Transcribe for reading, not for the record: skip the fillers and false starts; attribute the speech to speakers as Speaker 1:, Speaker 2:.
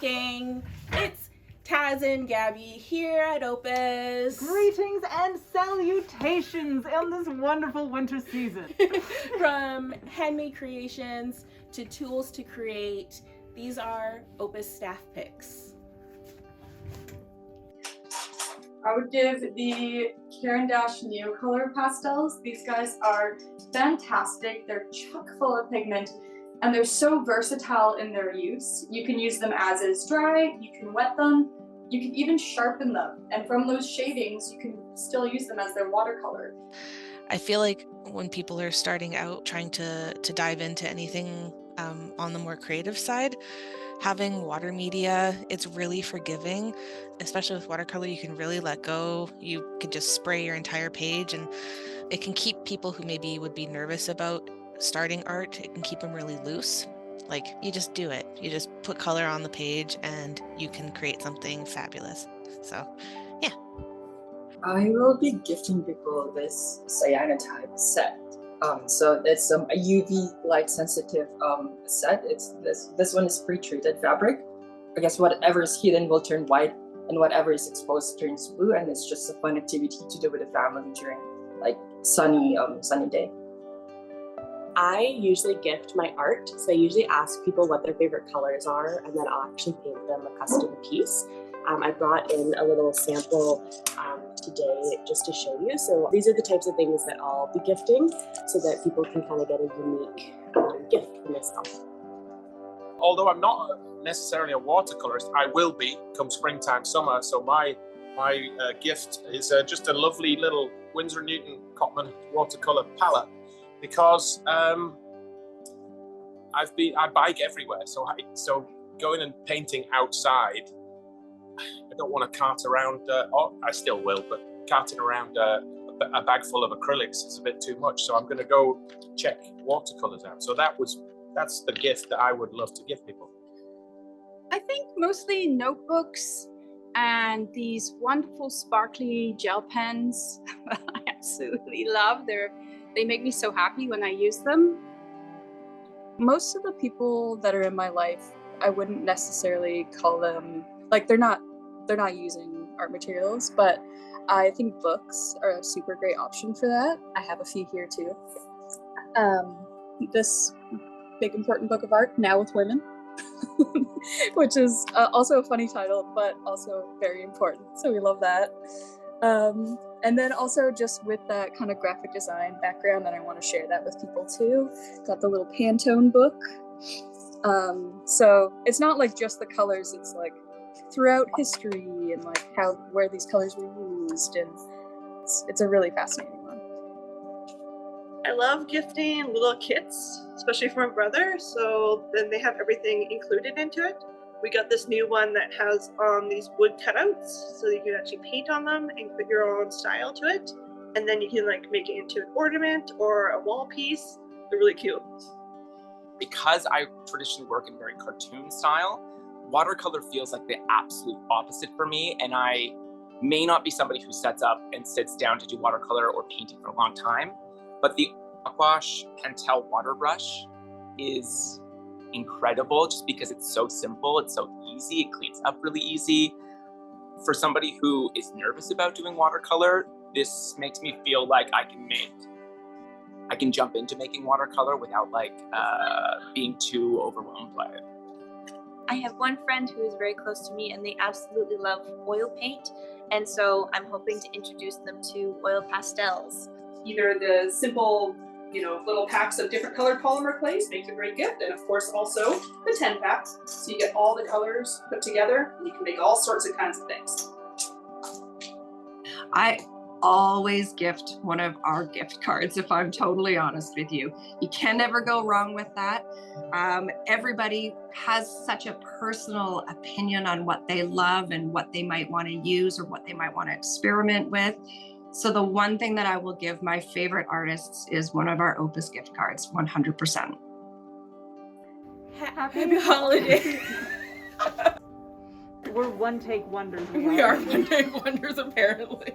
Speaker 1: gang. It's Taz and Gabby here at Opus.
Speaker 2: Greetings and salutations in this wonderful winter season.
Speaker 1: From handmade creations to tools to create, these are Opus staff picks.
Speaker 3: I would give the Caran Neo Color Pastels. These guys are fantastic. They're chock full of pigment and they're so versatile in their use. You can use them as is dry, you can wet them, you can even sharpen them. And from those shadings, you can still use them as their watercolor.
Speaker 4: I feel like when people are starting out trying to dive into anything on the more creative side, having water media, it's really forgiving, especially with watercolor. You can really let go. You can just spray your entire page, and it can keep people who maybe would be nervous about starting art, it can keep them really loose. Like, you just do it. You just put color on the page and you can create something fabulous. So, yeah.
Speaker 5: I will be gifting people this Cyanotype set. So it's a UV light sensitive set. It's this one is pre-treated fabric. I guess whatever is hidden will turn white and whatever is exposed turns blue, and it's just a fun activity to do with the family during like sunny day.
Speaker 6: I usually gift my art, so I usually ask people what their favorite colors are, and then I'll actually paint them a custom piece. I brought in a little sample today just to show you. So these are the types of things that I'll be gifting so that people can kind of get a unique gift for myself.
Speaker 7: Although I'm not necessarily a watercolorist, I will be come springtime, summer. So my gift is just a lovely little Winsor Newton Cotman watercolor palette, because I bike everywhere. So going and painting outside, I don't want to cart around, or I still will, but carting around a bag full of acrylics is a bit too much. So I'm going to go check watercolors out. So that's the gift that I would love to give people.
Speaker 8: I think mostly notebooks and these wonderful sparkly gel pens. I absolutely love. They make me so happy when I use them. Most of the people that are in my life, I wouldn't necessarily call them, like they're not using art materials, but I think books are a super great option for that. I have a few here too. This big important book of art, Now with Women, which is also a funny title, but also very important. So we love that. And then also just with that kind of graphic design background, that I want to share that with people too. Got the little Pantone book. So it's not like just the colors, it's like throughout history and like where these colors were used, and it's a really fascinating one.
Speaker 9: I love gifting little kits, especially for my brother, so then they have everything included into it. We got this new one that has these wood cutouts, so you can actually paint on them and put your own style to it, and then you can like make it into an ornament or a wall piece. They're really cute.
Speaker 10: Because I traditionally work in very cartoon style, watercolor feels like the absolute opposite for me, and I may not be somebody who sets up and sits down to do watercolor or painting for a long time, but the Aquash Pentel water brush is incredible just because it's so simple, it's so easy, it cleans up really easy. For somebody who is nervous about doing watercolor, this makes me feel like I can jump into making watercolor without being too overwhelmed by it.
Speaker 11: I have one friend who is very close to me and they absolutely love oil paint. And so I'm hoping to introduce them to oil pastels.
Speaker 12: Either the simple, little packs of different colored polymer clays makes a great gift. And of course also the 10 packs. So you get all the colors put together and you can make all sorts of kinds of things.
Speaker 13: I always gift one of our gift cards, if I'm totally honest with you. You can never go wrong with that. Everybody has such a personal opinion on what they love and what they might want to use or what they might want to experiment with. So the one thing that I will give my favorite artists is one of our Opus gift cards, 100%.
Speaker 1: Happy holidays.
Speaker 2: We're one-take wonders.
Speaker 1: We are one-take wonders, apparently.